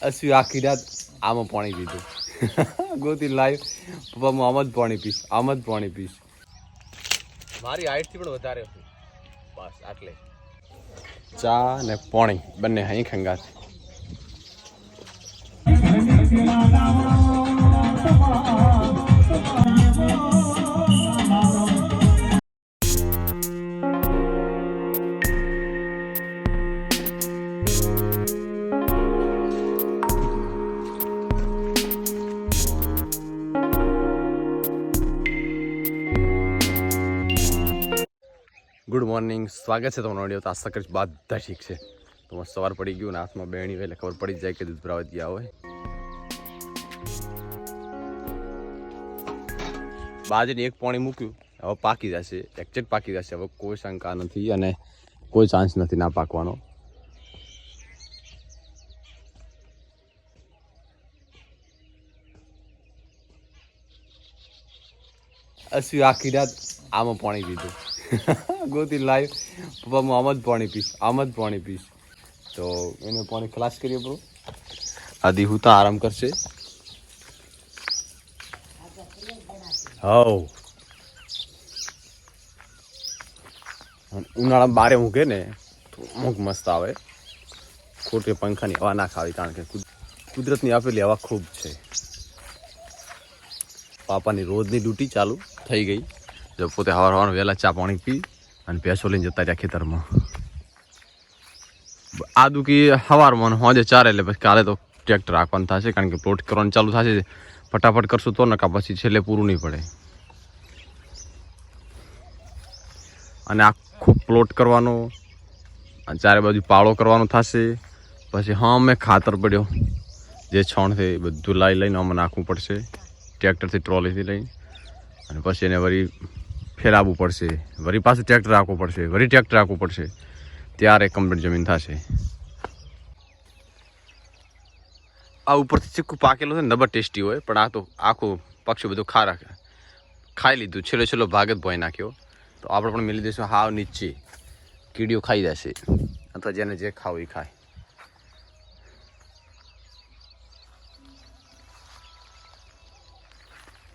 અસી આખી રાત આમાં પાણી પીધું ગોતી લાવ્યો પપ્પા હું આમ જ પાણી પીશ આમ જ પાણી પીશ મારી હાઈટથી પણ વધારે હતું બસ આટલે ચા ને પાણી બંને અહીં ખંગાત ગુડ મોર્નિંગ સ્વાગત છે તમારો વિડીયો તો આશા કરીશ બધા ઠીક છે તો મસ્ત સવાર પડી ગયું ને હાથમાં બેણી હોય એટલે ખબર પડી જાય કે દૂધ ભરાવા ગયા હોય બાજરીને એક પાણી મૂક્યું હવે પાકી જશે એક્ઝેક્ટ પાકી જશે હવે કોઈ શંકા નથી અને કોઈ ચાન્સ નથી ના પાકવાનો અસી આખી રાત આમાં પાણી પીધું ગોતી લાવ્યો પપ્પા હું આમ જ પાણી પીશ આમ જ પાણી પીશ તો એને પાણી ખલાસ કરીએ બ્રો આદિ હું તો આરામ કરશે હવ ઉનાળામાં બારે મૂકે ને તો અમુક મસ્ત આવે ખોટે પંખાની હવા ના ખાવી કારણ કે કુદરતની આપેલી હવા ખૂબ છે પાપાની રોજની ડ્યુટી ચાલુ થઈ ગઈ જો પોતે હવાર વહેલા ચા પાણી પી અને ભેંસો લઈને જતા રહ્યા ખેતરમાં આ દુખી સવારમાં હોજે ચારે એટલે પછી કાલે તો ટ્રેક્ટર રાખવાનું થશે કારણ કે પ્લોટ કરવાનું ચાલુ થશે ફટાફટ કરશું તો નકા પછી છેલ્લે પૂરું નહીં પડે અને આખો પ્લોટ કરવાનો અને ચારે બાજુ પાળો કરવાનો થશે પછી હા મેં ખાતર પડ્યો જે છોણ છે એ બધું લઈને આમાં નાખવું પડશે ટ્રેક્ટરથી ટ્રોલીથી લઈને અને પછી એને વળી ફેરાવવું પડશે વળી પાછું ટ્રેક્ટર રાખવું પડશે વળી ટ્રેક્ટર રાખવું પડશે ત્યારે કમ્પ્લીટ જમીન થશે આ ઉપરથી ચીક્કું પાકેલું છે ને નબર ટેસ્ટી હોય પણ આ તો આખું પક્ષી બધું ખાઈ લીધું છેલ્લો ભાગ જ ભોય નાખ્યો તો આપણે પણ મેલી દઈશું હાવ નીચે કીડીઓ ખાઈ જશે અથવા જેને જે ખાવું એ ખાય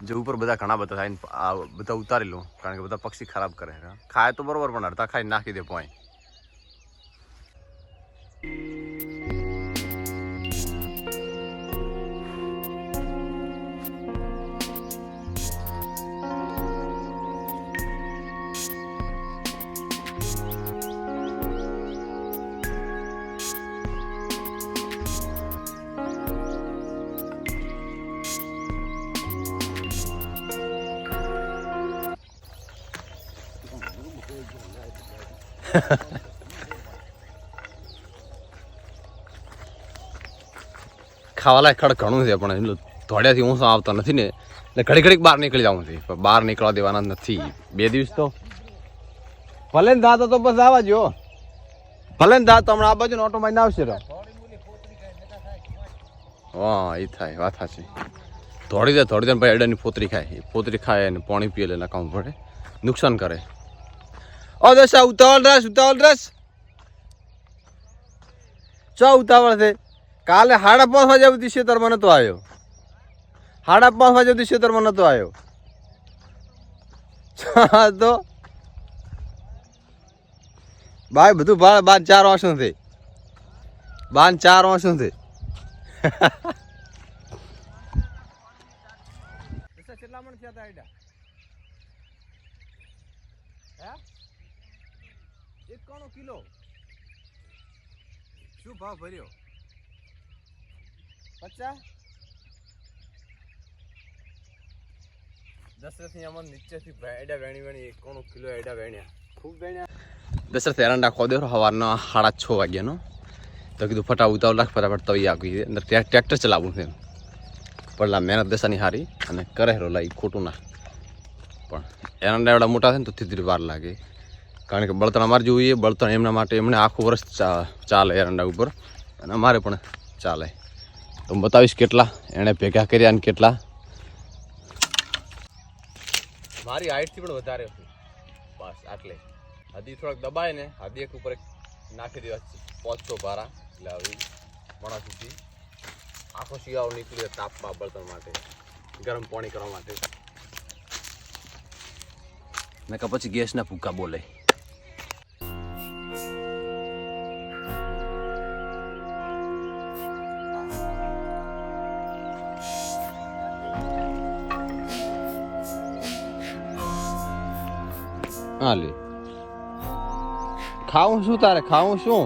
જો ઉપર બધા ઘણા બધા થાય આ બધા ઉતારી લો કારણ કે બધા પક્ષી ખરાબ કરે ખાય તો બરોબર પણ અડધા ખાઈ નાખી દે પોઈ ખાવા લાયક ખડ ઘણું છે પણ એટલું ધોળિયાથી ઊંસો આવતા નથી ને એટલે ઘડી બહાર નીકળી જવું છે પણ બહાર નીકળવા દેવાના નથી 2 દિવસ તો ભલે ને દાંતો તો બસ આવવા જો ભલે ને દાંત હમણાં આ બાજુ ઓટો મારીને આવશે હા એ થાય વાત સાચી થોડી દે ભાઈ અડાની પોતરી ખાય અને પાણી પીએ એટલે નકામ પડે નુકસાન કરે ઓ દશા ઉતાવળ રસ ચો ઉતાવળ છે કાલે 5:30 વાગ્યા સુધી ખેતરમાં નતો આવ્યો 5:30 વાગ્યા સુધી ખેતરમાં નતો આવ્યો તો ભાઈ બધું બાર 4 વાંસું છે બાર 4 વાંસું છે કેટલા મણ થયા હતા આઈડા 1 કિલો શું ભાવ ભર્યો 50 દશરથની અમન નીચેથી એડા વેણી 1 કિલો એડા વેણ્યા ખૂબ વેણ્યા દશરથ એરંડા ખોદ્યો સવારના 6:30 વાગ્યાનો તો કીધું ફટા ઉતાવળ રાખ ફટાફટ તવી આવી અંદર ટ્રેક્ટર ચલાવવું છે પણ મહેનત દશાની હારી અને કરે લાઈ ખોટું ના પણ એરંડા એવડા મોટા થાય ને તો ધીરે વાર લાગે કારણ કે બળતણ અમારે જોઈએ બળતણ એમના માટે એમને આખું વર્ષ ચાલે એરંડા ઉપર અને અમારે પણ ચાલે તો હું બતાવીશ કેટલા એણે ભેગા કર્યા અને કેટલા મારી હાઈટથી પણ વધારે હતું બસ આટલે હદી થોડાક દબાય ને હદી એક ઉપર નાખી દેવા 500 ભારા એટલે આવી મણા સુધી આખો શિયાળો નીકળ્યો તાપમાં બળતણ માટે, ગરમ પાણી કરવા માટે. મેં કહા પછી ગેસના ફૂંકા બોલે. હા લે, ખાવું શું તારે? ખાવું શું?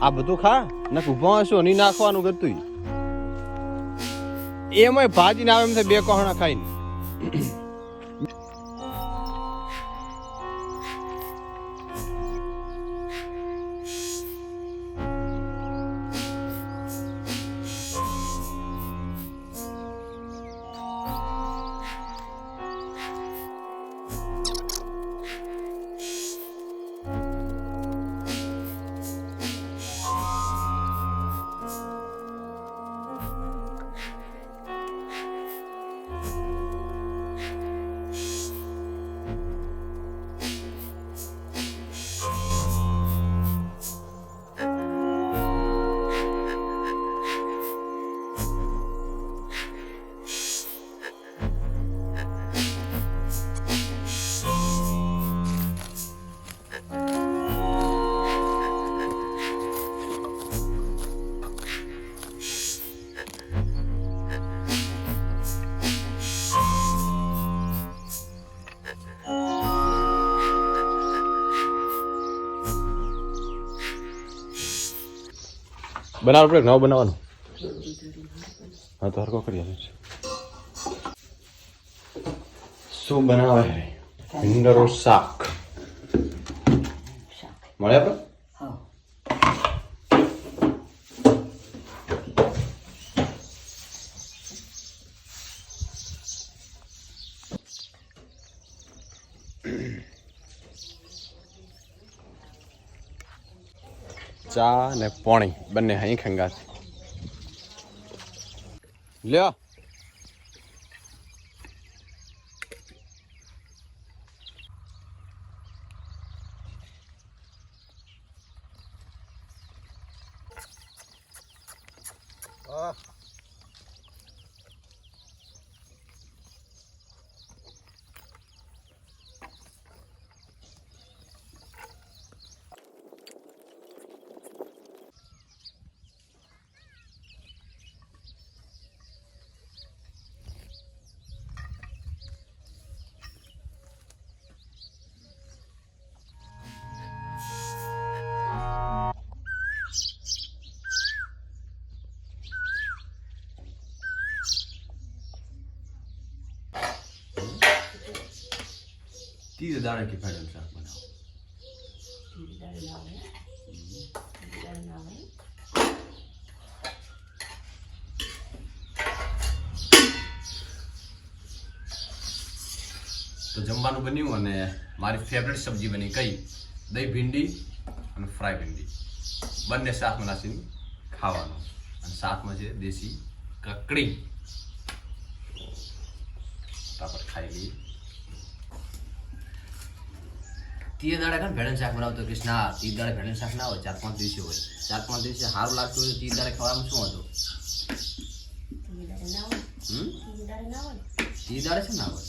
આ બધું ખા ને ઉભા હશો નહીં નાખવાનું કરતું. એમાંય ભાજી ના આવે એમ બે કોહણા ખાઈને. બનાવવું પડે, નવું બનાવવાનું. હા તો હરકો કરી આવે છે. શું બનાવે? ભીંડરો શાક મળે આપણે? ચા ને પાણી બંને અહીં ખંગાત લ્યો. तीर दाणे की फैडल शाक बनाओ. તો જમવાનું બન્યું અને મારી ફેવરેટ સબ્જી બની કઈ દહીં ભીંડી અને ફ્રાય ભીંડી બંને શાકમાં નાખીને ખાવાનું. અને શાકમાં છે દેશી કકડી. તાપર ખાઈ લઈએ. तीर दाड़े का भेड़न शाक बनाओ तो कृष्णा तीर दाड़े भेड़न शाक ना हो 4-5 દિવસે હોય. 4-5 દિવસે સારું લાગતું હોય तीर दाड़े ખાવામાં શું હતું? तीर दाड़े છે ના હોય.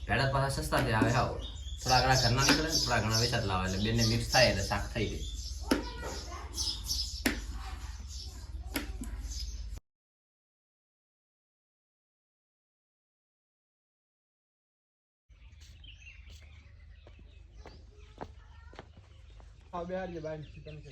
ભેડા પાછા સસ્તા છે આવે આવો. થોડા ઘણા ઘરના નીકળે ને થોડા ઘણા વેચાત લાવે એટલે બેને મિક્સ થાય એટલે શાક થઈ જાય. હા બે હારી બાય ચિકન છે.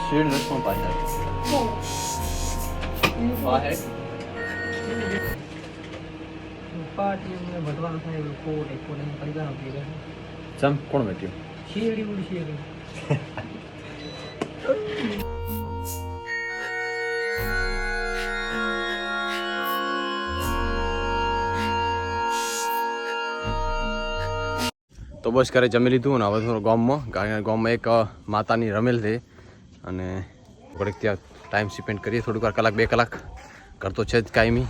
શેડ રસમાં પાછળ વાહે પાટી મને ભટવાનું થાય એવું કોટ એક કોટ એમ કરી ગાનો પી ગયા ચમ કોણ બેઠ્યું શેરડી ઉડી શેરડી તો બસ કરે જમી લીધું ને હવે થોડું ગામમાં કારણ કે ગામમાં એક માતાની રમેલ છે અને થોડીક ત્યાં ટાઈમ સ્પેન્ડ કરીએ થોડીક વાર કલાક 2 કલાક કરતો છે જ કાયમી